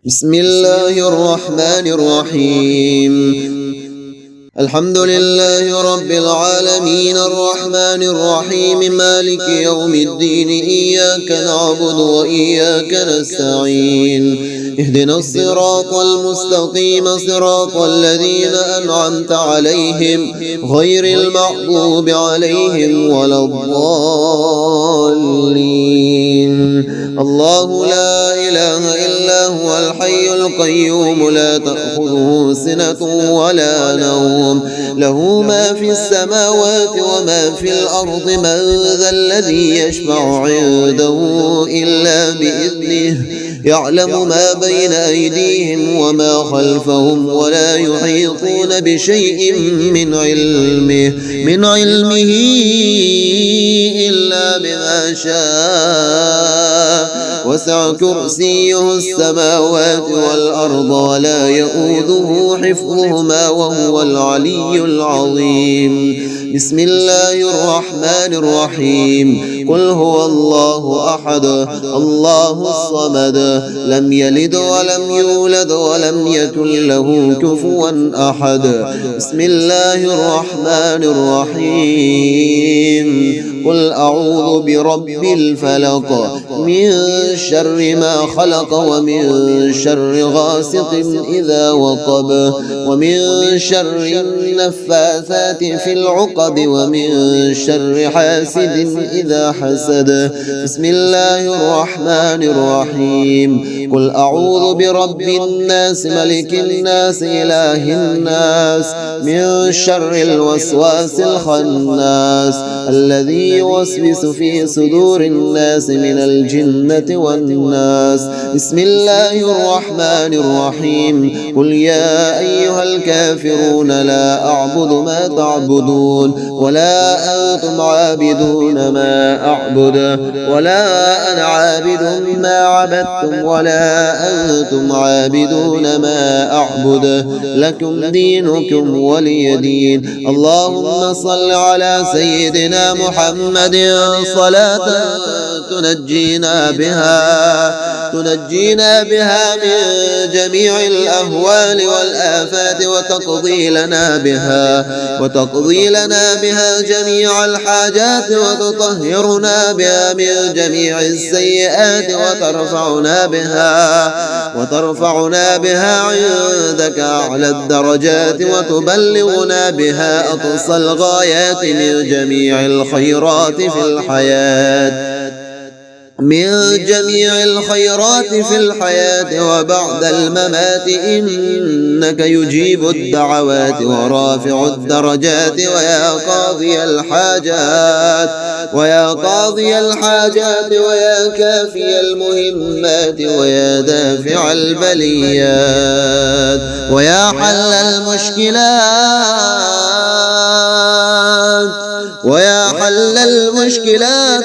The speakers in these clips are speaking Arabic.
بسم الله الرحمن الرحيم. الحمد لله رب العالمين الرحمن الرحيم مالك يوم الدين إياك نعبد وإياك نستعين اهدنا الصراط المستقيم صراط الذين أنعمت عليهم غير المغضوب عليهم ولا الضالين. الله لا إله إلا هو الحي القيوم لا تأخذه سنة ولا نوم له ما في السماوات وما في الأرض من ذا الذي يشفع عنده إلا بإذنه يعلم ما بين أيديهم وما خلفهم ولا يحيطون بشيء من علمه إلا بما شاء وسع كرسيه السماوات والأرض ولا يؤوده حفظهما وهو العلي العظيم. بسم الله الرحمن الرحيم. قل هو الله أحد الله الصمد لم يلد ولم يولد ولم يكن له كفوا أحد. بسم الله الرحمن الرحيم. قل أعوذ برب الفلق من شر ما خلق ومن شر غاسق إذا وقب ومن شر النفاثات في العقد ومن شر حاسد إذا حسد. بسم الله الرحمن الرحيم. قل أعوذ برب الناس ملك الناس إله الناس من شر الوسواس الخناس الذي يوسوس في صدور الناس من الجنة والناس. بسم الله الرحمن الرحيم. قل يا أيها الكافرون لا أعبد ما تعبدون ولا أنتم عابدون ما أعبد ولا أنا عابد ما عبدتم ولا أنتم عابدون ما أعبد لكم دينكم ولي دين. اللهم صل على سيدنا محمد صلاة تنجينا بها من جميع الأهوال والآفات وتقضي لنا بها جميع الحاجات وتطهرنا بها من جميع السيئات وترفعنا بها عندك أعلى الدرجات وتبلغنا بها أقصى الغايات من جميع الخيرات في الحياة وبعد الممات إنك يجيب الدعوات ورافع الدرجات ويا قاضي الحاجات ويا كافي المهمات ويا دافع البليات ويا حل المشكلات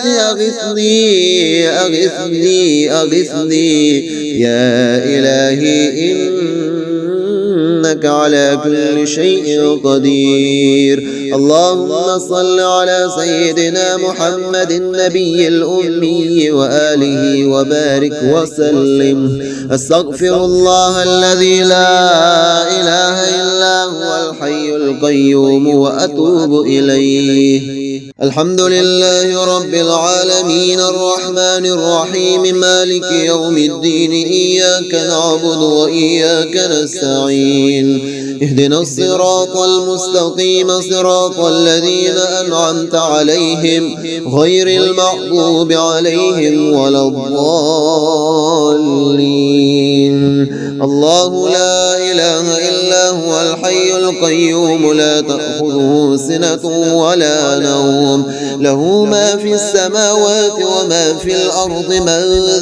أغثني يا إلهي إنك على كل شيء قدير. اللهم صل على سيدنا محمد النبي الأمي وآله وبارك وسلم. أستغفر الله الذي لا إله إلا هو الحي القيوم وأتوب إليه. الحمد لله رب العالمين الرحمن الرحيم مالك يوم الدين إياك نعبد وإياك نستعين اهدنا الصراط المستقيم صراط الذين أنعمت عليهم غير المغضوب عليهم ولا الضالين. الله لا إله إلا هو الحي القيوم لا تأخذه سنة ولا نوم له ما في السماوات وما في الأرض من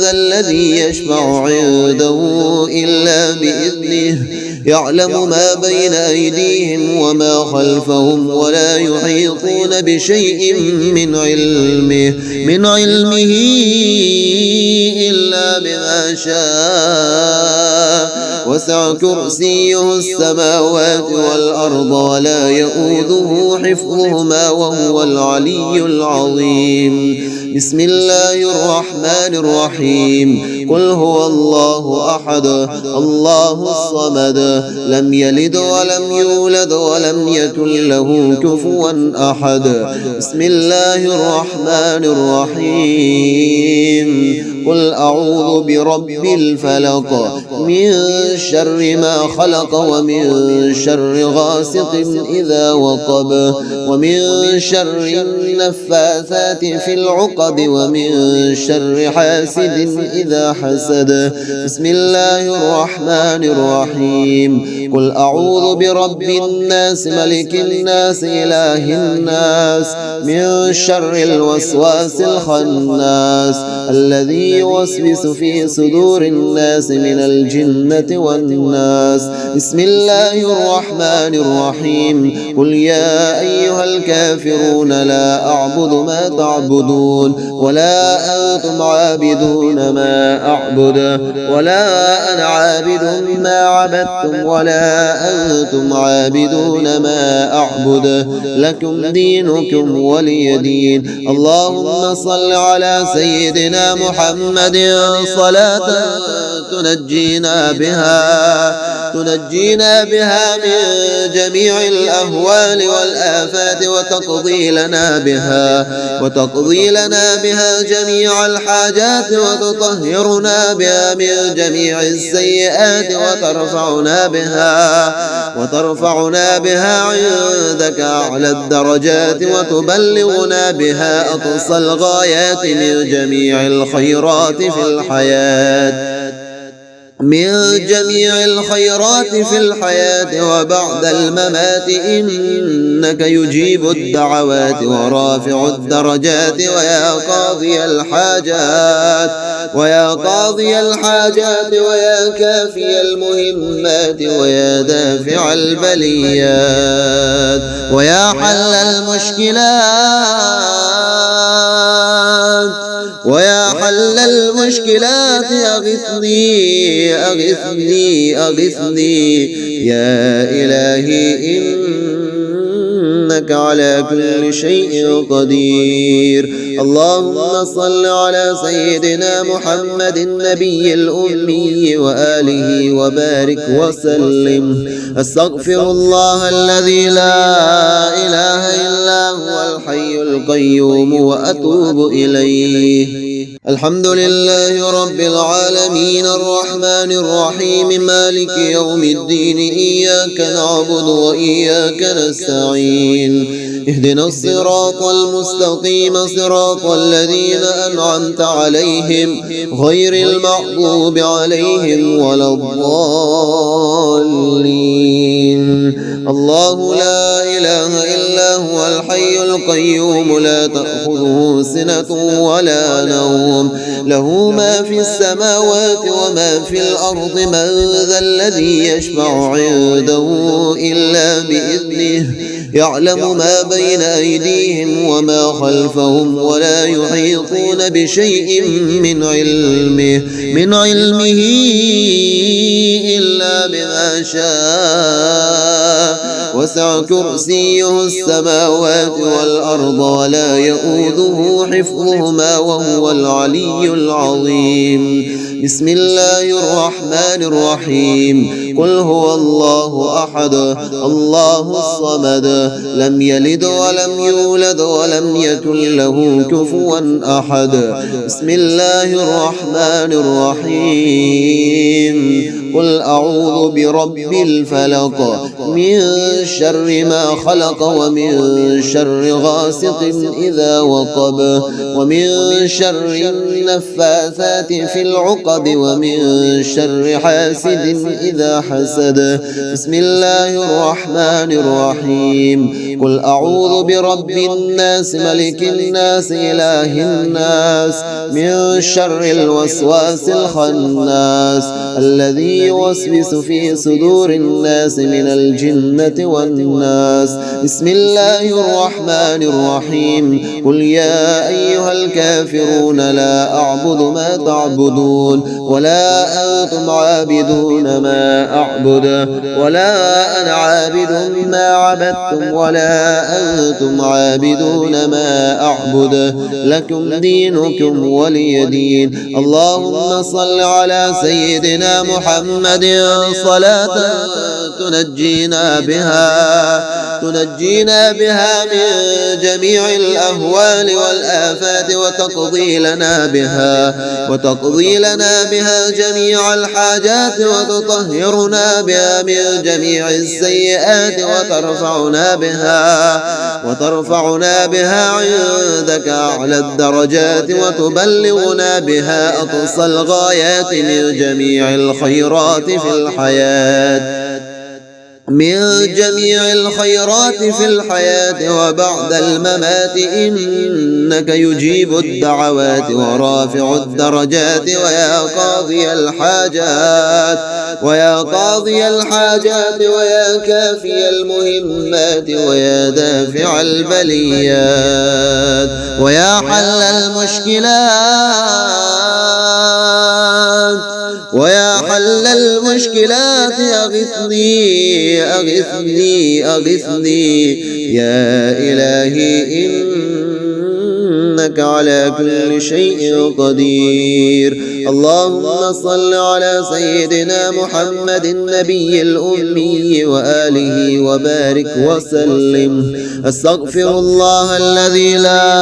ذا الذي يشفع عنده إلا بإذنه يعلم ما بين أيديهم وما خلفهم ولا يحيطون بشيء من علمه إلا بما شاء وسع كرسيه السماوات والأرض ولا يؤوده حفظهما وهو العلي العظيم. بسم الله الرحمن الرحيم. قل هو الله أحد الله الصمد لم يلد ولم يولد ولم يكن له كفوا أحد بسم الله الرحمن الرحيم قل أعوذ برب الفلق من شر ما خلق ومن شر غاسق إذا وقب ومن شر النفاثات في العقد ومن شر حاسد إذا حسد بسم الله الرحمن الرحيم قل أعوذ برب الناس ملك الناس إله الناس من شر الوسواس الخناس الذي يوسوس في صدور الناس من الجنة والناس بسم الله الرحمن الرحيم قل يا أيها الكافرون لا أعبد ما تعبدون ولا أنتم عابدون ما أعبد ولا أنا عابد ما عبدتم ولا أنتم عابدون ما أعبد لكم دينكم ولي دين اللهم صل على سيدنا محمد صلاة تنجينا بها من جميع الأهوال والآفات وتقضي لنا بها جميع الحاجات وتطهرنا بها من جميع السيئات وترفعنا بها عندك أعلى الدرجات وتبلغنا بها أقصى الغايات من جميع الخيرات في الحياة وبعد الممات إنك يجيب الدعوات ورافع الدرجات ويا قاضي الحاجات ويا كافي المهمات ويا دافع البليات ويا حل المشكلات أغثني يا إلهي إنك على كل شيء قدير اللهم صل على سيدنا محمد النبي الأمي وآله وبارك وسلم أستغفر الله الذي لا إله إلا هو الحي القيوم وأتوب إليه الحمد لله رب العالمين الرحمن الرحيم مالك يوم الدين إياك نعبد وإياك نستعين اهدنا الصراط المستقيم صراط الذين أنعمت عليهم غير المغضوب عليهم ولا الضالين الله لا إله إلا هو الحي القيوم لا تأخذه سنة ولا نوم له ما في السماوات وما في الأرض من ذا الذي يشفع عنده إلا بإذنه يعلم ما بين أيديهم وما خلفهم ولا يحيطون بشيء من علمه إلا بما شاء وسع كرسيه السماوات والأرض ولا يؤوده حفظهما وهو العلي العظيم بسم الله الرحمن الرحيم قل هو الله أحد الله الصمد لم يلد ولم يولد ولم يكن له كفوا أحد بسم الله الرحمن الرحيم قل أعوذ برب الفلق من شر ما خلق ومن شر غاسق إذا وقب ومن شر النفاثات في العقد ومن شر حاسد إذا حسد بسم الله الرحمن الرحيم قل أعوذ برب الناس ملك الناس إله الناس من شر الوسواس الخناس الذي يوسوس في صدور الناس من الجنة والناس بسم الله الرحمن الرحيم قل يا أيها الكافرون لا أعبد ما تعبدون ولا أنتم عابدون ما أعبد ولا أنا عابد ما عبدتم ولا أنتم عابدون ما أعبد لكم دينكم ولي دين. اللهم صل على سيدنا محمد صلاة تنجينا بها من جميع الأهوال والآفات وتقضي لنا بها جميع الحاجات وتطهرنا بها من جميع السيئات وترفعنا بها عندك أعلى الدرجات وتبلغنا بها أقصى الغايات من جميع الخيرات في الحياة وبعد الممات، إنك يجيب الدعوات ورافع الدرجات ويا قاضي الحاجات ويا كافي المهمات ويا دافع البليات ويا حل المشكلات أغثني يا إلهي إنك على كل شيء قدير. اللهم صل على سيدنا محمد النبي الأمي وآله وبارك وسلم. أستغفر الله الذي لا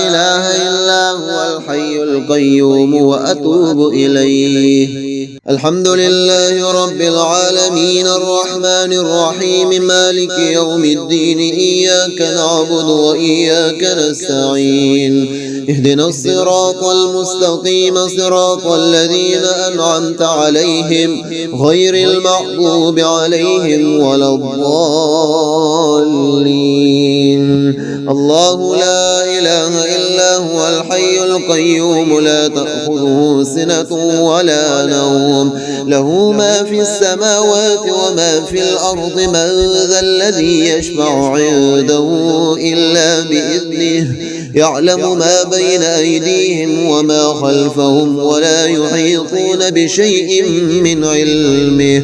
إله إلا هو الحي القيوم وأتوب إليه. الحمد لله رب العالمين الرحمن الرحيم مالك يوم الدين، إياك نعبد وإياك نستعين. اهدنا الصراط المستقيم صراط الذين أنعمت عليهم غير المغضوب عليهم ولا الضالين. الله لا إله إلا هو الحي القيوم لا تأخذه سنة ولا نوم، له ما في السماوات وما في الأرض. من ذا الذي يشفع عنده إلا بإذنه، يعلم ما بين أيديهم وما خلفهم ولا يحيطون بشيء من علمه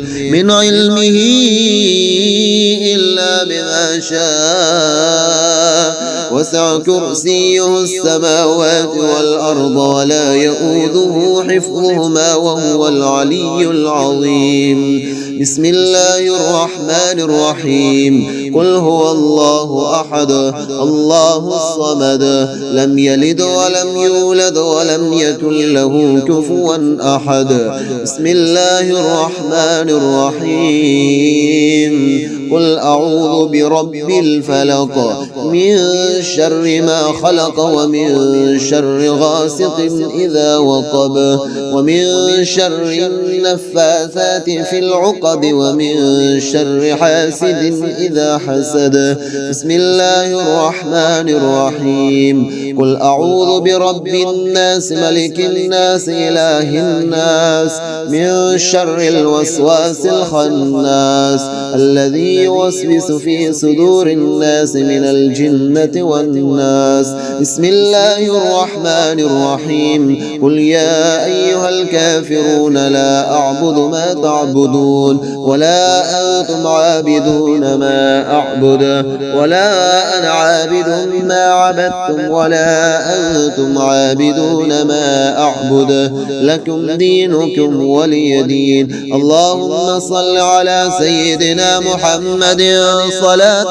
إلا بما شاء. وسع كرسيه السماوات والأرض ولا يؤوده حفظهما وهو العلي العظيم. بسم الله الرحمن الرحيم. قل هو الله أحد الله الصمد لم يلد ولم يولد ولم يكن له كفوا أحد. بسم الله الرحمن الرحيم. قل أعوذ برب الفلق من شر ما خلق ومن شر غاسق إذا وقب ومن شر النفاثات في العقد ومن شر حاسد إذا حسد. بسم الله الرحمن الرحيم. قل أعوذ برب الناس ملك الناس إله الناس من شر الوسواس الخناس الذي يوسوس في صدور الناس من الجنة والناس. بسم الله الرحمن الرحيم. قل يا أيها الكافرون لا أعبد ما تعبدون ولا أنتم عابدون ما أعبد ولا أنا عابد ما عبدتم ولا أنتم عابدون ما أعبد لكم دينكم ولي دين. اللهم صل على سيدنا محمد صلاة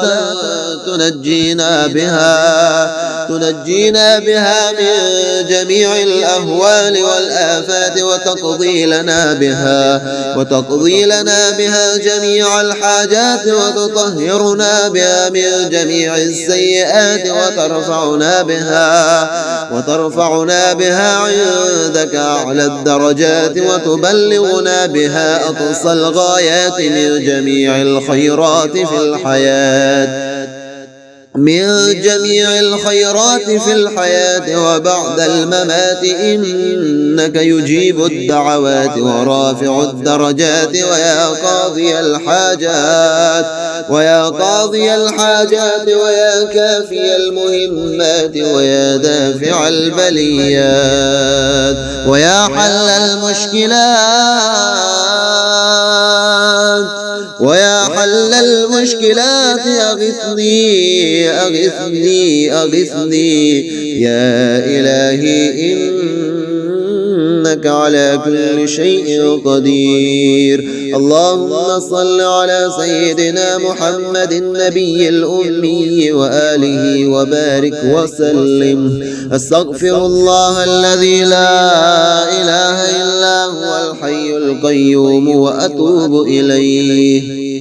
تنجينا بها من جميع الأهوال والآفات وتقضي لنا بها جميع الحاجات وتطهرنا بها من جميع السيئات وترفعنا بها عندك أعلى الدرجات وتبلغنا بها أقصى الغايات من جميع الخيرات في الحياة من جميع الخيرات في الحياة وبعد الممات، إنك يجيب الدعوات ورافع الدرجات، ويا قاضي الحاجات ويا كافي المهمات ويا دافع البليات ويا حل المشكلات أغثني يا إلهي، إنك على كل شيء قدير. اللهم صل على سيدنا محمد النبي الأمي وآله وبارك وسلم. أستغفر الله الذي لا إله إلا هو الحي القيوم وأتوب إليه.